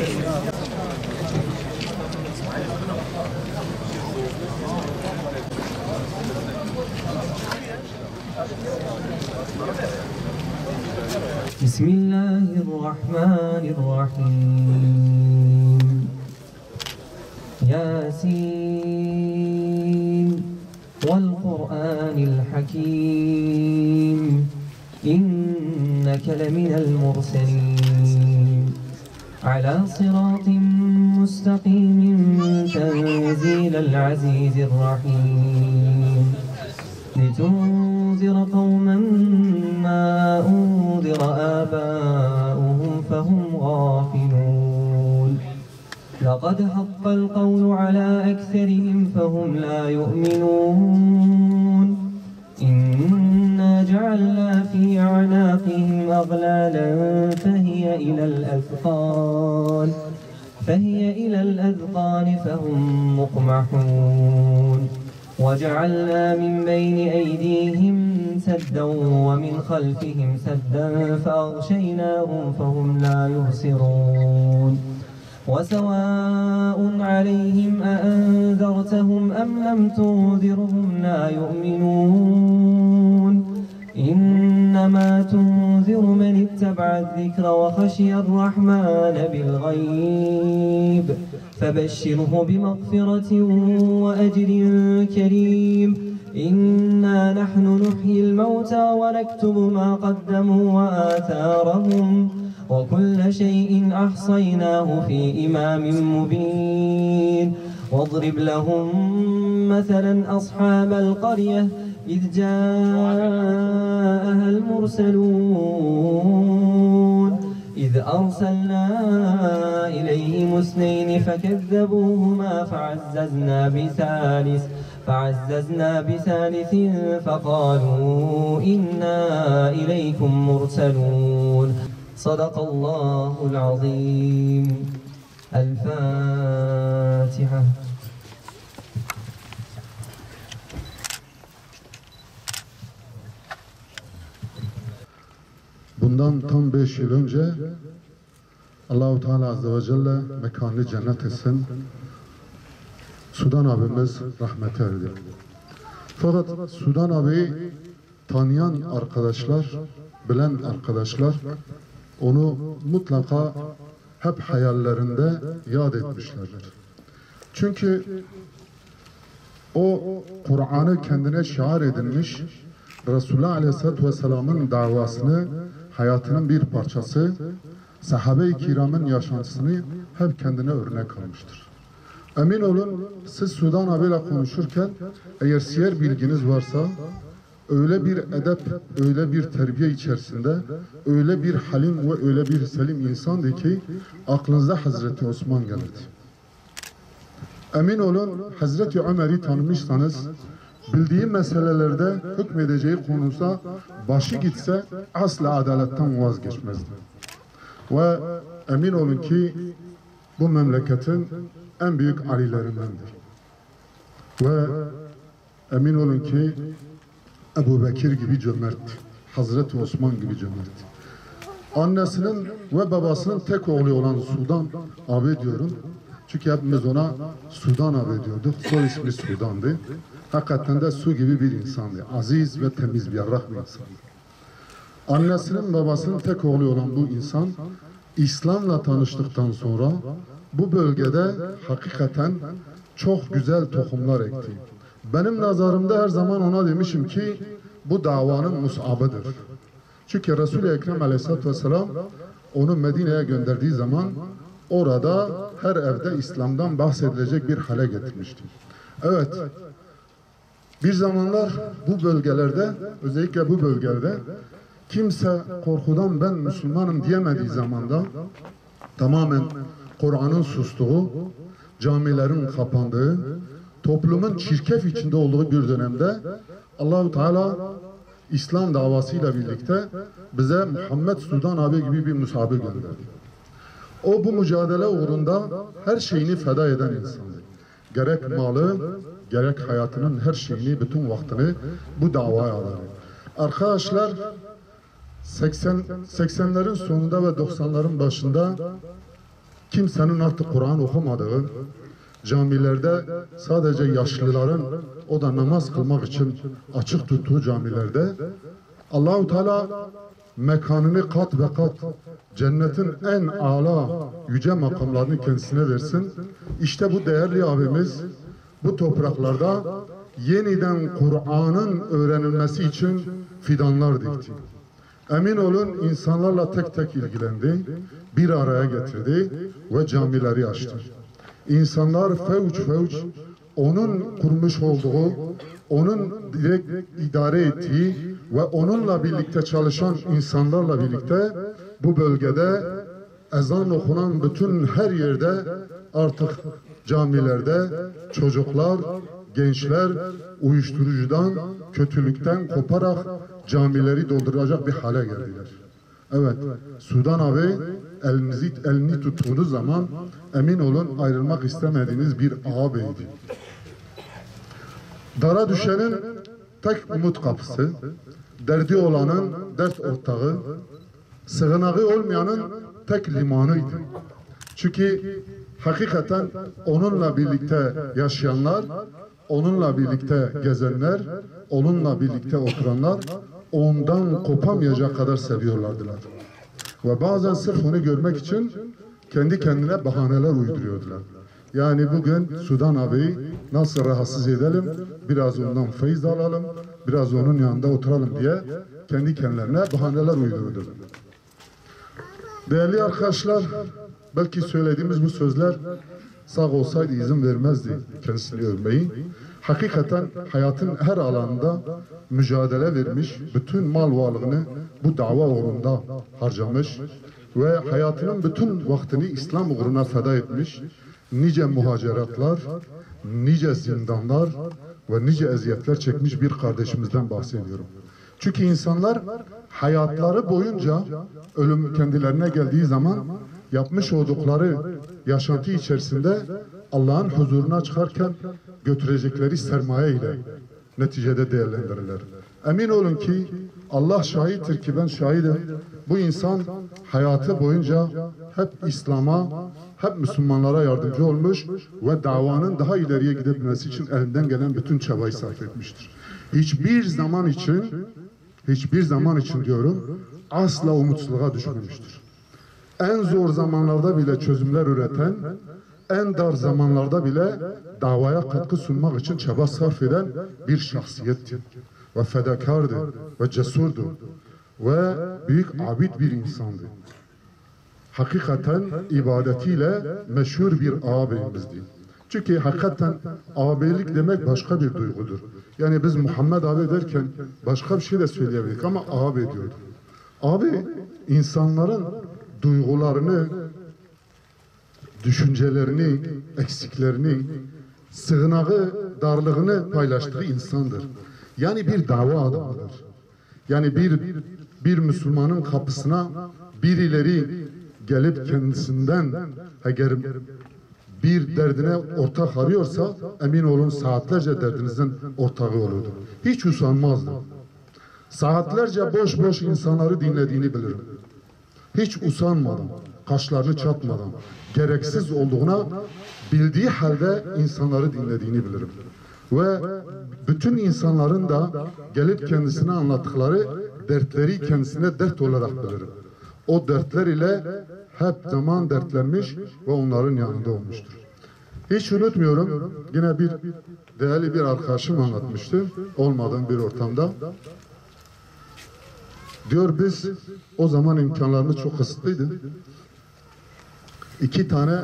بسم الله الرحمن الرحيم ياسين والقرآن الحكيم إنك لمن المرسلين على صراط مستقيم تنزيل العزيز الرحيم لتنذر قوما ما أنذر آباؤهم فهم غافلون لقد حق القول على أكثرهم فهم لا يؤمنون إنا جعلنا في أعناقهم أغلالا فهي إلى الأذقان فهم مقمحون وجعلنا من بين أيديهم سدا ومن خلفهم سدا فأغشيناهم فهم لا يبصرون وسواء عليهم أأنذرتهم أم لم تنذرهم لا يؤمنون إنما تنذر من اتبع الذكر وخشي الرحمن بالغيب فبشره بمغفرة وأجر كريم إنا نحن نحيي الموتى ونكتب ما قدموا وآثارهم وكل شيء أحصيناه في إمام مبين واضرب لهم مثلا أصحاب القرية إذ جاءها المرسلون إذ أرسلنا إليهم اثنين فكذبوهما فعززنا بثالث فقالوا إنا إليكم مرسلون صدق الله العظيم. الفاتحة. Bundan tam 5 yıl önce Allah-u Teala Azze ve Celle mekanını cennet etsin, Sudan abimiz rahmete erdi. Fakat Sudan abiyi tanıyan arkadaşlar, bilen arkadaşlar onu mutlaka hep hayallerinde yad etmişlerdir. Çünkü o Kur'an'ı kendine şiar edinmiş, Resulullah Aleyhisselatü Vesselam'ın davasını, hayatının bir parçası, sahabe-i kiramın yaşantısını hep kendine örnek almıştır. Emin olun, siz Sudan abiyle konuşurken eğer siyer bilginiz varsa, öyle bir edep, öyle bir terbiye içerisinde, öyle bir halim ve öyle bir selim insandı ki aklınıza Hazreti Osman gelirdi. Emin olun, Hazreti Ömer'i tanımışsanız, bildiği meselelerde hükmedeceği konusa başı gitse asla adaletten vazgeçmezdi. Ve emin olun ki bu memleketin en büyük alilerindendir. Ve emin olun ki Ebu Bekir gibi cömertti. Hazreti Osman gibi cömertti. Annesinin ve babasının tek oğlu olan Sudan abi diyorum. Çünkü hepimiz ona Sudan abi diyorduk. Soy ismi Sudan'dı. Hakikaten de su gibi bir insandı. Aziz ve temiz bir yarrak bir insandı. Annesinin babasının tek oğlu olan bu insan İslam'la tanıştıktan sonra bu bölgede hakikaten çok güzel tohumlar ekti. Benim nazarımda her zaman ona demişim ki bu davanın musabıdır. Çünkü Resul-i Ekrem Aleyhisselatü Vesselam onu Medine'ye gönderdiği zaman orada her evde İslam'dan bahsedilecek bir hale getirmişti. Evet, bir zamanlar bu bölgelerde, özellikle bu bölgelerde kimse korkudan ben Müslümanım diyemediği zamanda tamamen Kur'an'ın sustuğu, camilerin kapandığı, toplumun çirkef içinde olduğu bir dönemde Allah-u Teala İslam davasıyla birlikte bize Muhammed Sudan abi gibi bir musabı gönderdi. O bu mücadele uğrunda her şeyini feda eden insandı. Gerek malı, gerek hayatının her şeyini, bütün vaktini bu davaya adadı.80'lerin sonunda ve 90'ların başında kimsenin artık Kur'an okumadığı, camilerde sadece yaşlıların, o da namaz kılmak için açık tuttuğu camilerde Allah-u Teala mekanını kat ve kat, cennetin en âlâ yüce makamlarını kendisine versin. İşte bu değerli abimiz bu topraklarda yeniden Kur'an'ın öğrenilmesi için fidanlar dikti. Emin olun insanlarla tek tek ilgilendi, bir araya getirdi ve camileri açtı. İnsanlar fevç fevç onun kurmuş olduğu, onun direkt idare ettiği ve onunla birlikte çalışan insanlarla birlikte bu bölgede ezan okunan bütün her yerde artık camilerde çocuklar, gençler uyuşturucudan, kötülükten koparak camileri dolduracak bir hale geldiler. Evet, Sudan abi elini tuttuğunuz zaman emin olun ayrılmak istemediğiniz bir ağabeydi. Dara düşenin tek umut kapısı, derdi olanın dert ortağı, sığınağı olmayanın tek limanıydı. Çünkü hakikaten onunla birlikte yaşayanlar, onunla birlikte gezenler, onunla birlikte oturanlar ondan kopamayacak kadar seviyorlardılar. Ve bazen sırf onu görmek için kendi kendine bahaneler uyduruyordular. Yani bugün Sudan abi nasıl rahatsız edelim, biraz ondan feyz alalım, biraz onun yanında oturalım diye kendi kendilerine bahaneler uydurdular. Değerli arkadaşlar, belki söylediğimiz bu sözler sağ olsaydı izin vermezdi kendisini övmeyi. Hakikaten hayatın her alanında mücadele vermiş, bütün mal varlığını bu dava uğrunda harcamış ve hayatının bütün vaktini İslam uğruna feda etmiş, nice muhaceratlar, nice zindanlar ve nice eziyetler çekmiş bir kardeşimizden bahsediyorum. Çünkü insanlar hayatları boyunca ölüm kendilerine geldiği zaman yapmış oldukları yaşantı içerisinde Allah'ın huzuruna çıkarken götürecekleri sermaye ile neticede değerlendirirler. Emin olun ki Allah şahittir ki ben şahidim. Bu insan hayatı boyunca hep İslam'a, hep Müslümanlara yardımcı olmuş ve davanın daha ileriye gidebilmesi için elinden gelen bütün çabayı sarf etmiştir. Hiçbir zaman için diyorum asla umutsuzluğa düşmemiştir. En zor zamanlarda bile çözümler üreten, en dar zamanlarda bile davaya katkı sunmak için çaba sarf eden bir şahsiyetti. Ve fedakardı ve cesurdu ve büyük abid bir insandı. Hakikaten ibadetiyle meşhur bir ağabeyimizdi. Çünkü hakikaten ağabeylik demek başka bir duygudur. Yani biz Muhammed abi derken başka bir şey de söyleyebildik ama ağabey diyorduk. Abi insanların duygularını, düşüncelerini, eksiklerini, sığınağı, darlığını paylaştığı insandır. Yani bir dava adamıdır. Yani bir Müslümanın kapısına birileri gelip kendisinden eğer bir derdine ortak arıyorsa emin olun saatlerce derdinizin ortağı olurdu. Hiç usanmazdı. Saatlerce boş boş insanları dinlediğini bilirim. Hiç usanmadan, kaşlarını çatmadan, gereksiz olduğuna bildiği halde insanları dinlediğini bilirim. Ve bütün insanların da gelip kendisine anlattıkları dertleri kendisine dert olarak bilirim. O dertler ile hep zaman dertlenmiş ve onların yanında olmuştur. Hiç unutmuyorum, yine bir değerli bir arkadaşım anlatmıştı, olmadığım bir ortamda. Diyor biz, o zaman imkanlarımız çok kısıtlıydı. 2 tane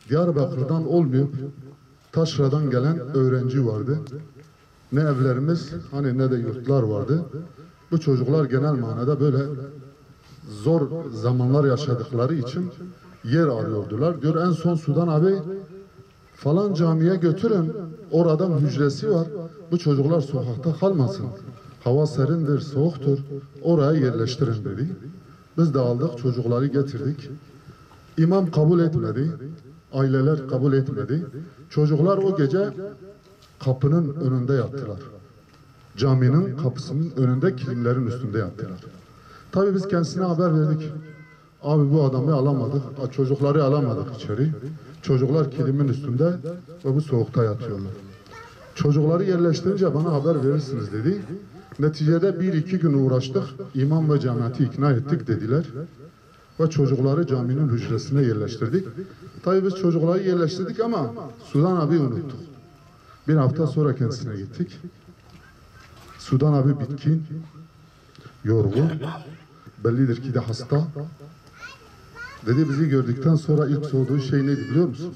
Diyarbakır'dan olmayıp Taşra'dan gelen öğrenci vardı. Ne evlerimiz, hani ne de yurtlar vardı. Bu çocuklar genel manada böyle zor zamanlar yaşadıkları için yer arıyordular. Diyor en son Sudan abi falan camiye götürün. Oradan hücresi var. Bu çocuklar sokakta kalmasın. Hava serindir, soğuktur. Oraya yerleştirin dedi. Biz de aldık, çocukları getirdik. İmam kabul etmedi. Aileler kabul etmedi. Çocuklar o gece kapının önünde yattılar. Caminin kapısının önünde kilimlerin üstünde yattılar. Tabii biz kendisine haber verdik. Abi bu adamı alamadık, çocukları alamadık içeri. Çocuklar kilimin üstünde ve bu soğukta yatıyorlar. Çocukları yerleştirince bana haber verirsiniz dedi. Neticede 1-2 gün uğraştık. İmam ve cemaati ikna ettik dediler. Ve çocukları caminin hücresine yerleştirdik. Tabii biz çocukları yerleştirdik ama Sudan abi unuttuk. Bir hafta sonra kendisine gittik. Sudan abi bitkin, yorgun, bellidir ki de hasta. Dedi bizi gördükten sonra ilk sorduğu şey neydi biliyor musun?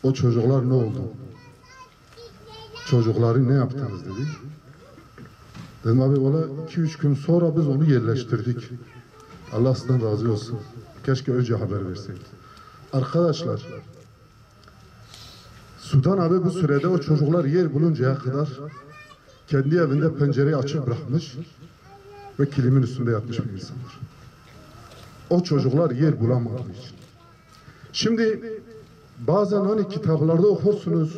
O çocuklar ne oldu? Çocukları ne yaptınız dedi. Dedim abi valla 2-3 gün sonra biz onu yerleştirdik. Allah sizden razı olsun. Keşke önce haber verseydik. Arkadaşlar, Sudan abi bu sürede o çocuklar yer buluncaya kadar kendi evinde pencereyi açık bırakmış ve kilimin üstünde yatmış bir insandır. O çocuklar yer bulamadığı için. Şimdi bazen hani kitaplarda okursunuz,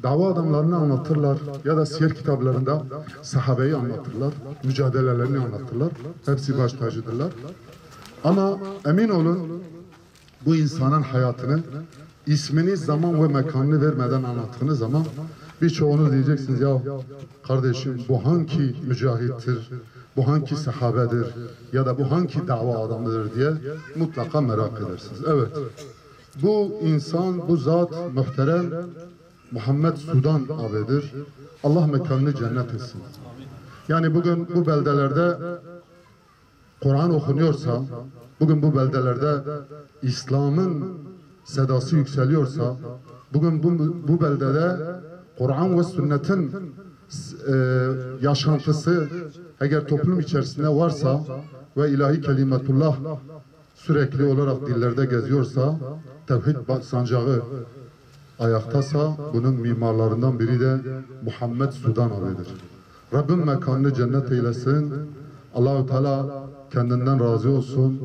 dava adamlarını anlatırlar ya da siyer kitaplarında sahabeyi anlatırlar, mücadelelerini anlatırlar. Hepsi baş tacıdırlar. Ama emin olun bu insanın hayatını, ismini, zaman ve mekanını vermeden anlattığınız zaman birçoğunuz diyeceksiniz ya kardeşim bu hangi mücahittir, bu hangi sahabedir ya da bu hangi dava adamıdır diye mutlaka merak edersiniz. Evet, bu insan, bu zat muhterem Muhammed Sudan abidir. Allah mekanını cennet etsin. Yani bugün bu beldelerde Kur'an okunuyorsa, bugün bu beldelerde İslam'ın sedası yükseliyorsa, bugün bu beldede Kur'an ve sünnetin yaşantısı eğer toplum içerisinde varsa ve ilahi kelimetullah sürekli olarak dillerde geziyorsa, tevhid sancağı ayaktasa bunun mimarlarından biri de Muhammed Sudan abidir. Rabbim mekanını cennet eylesin. Allah-u Teala kendinden razı olsun.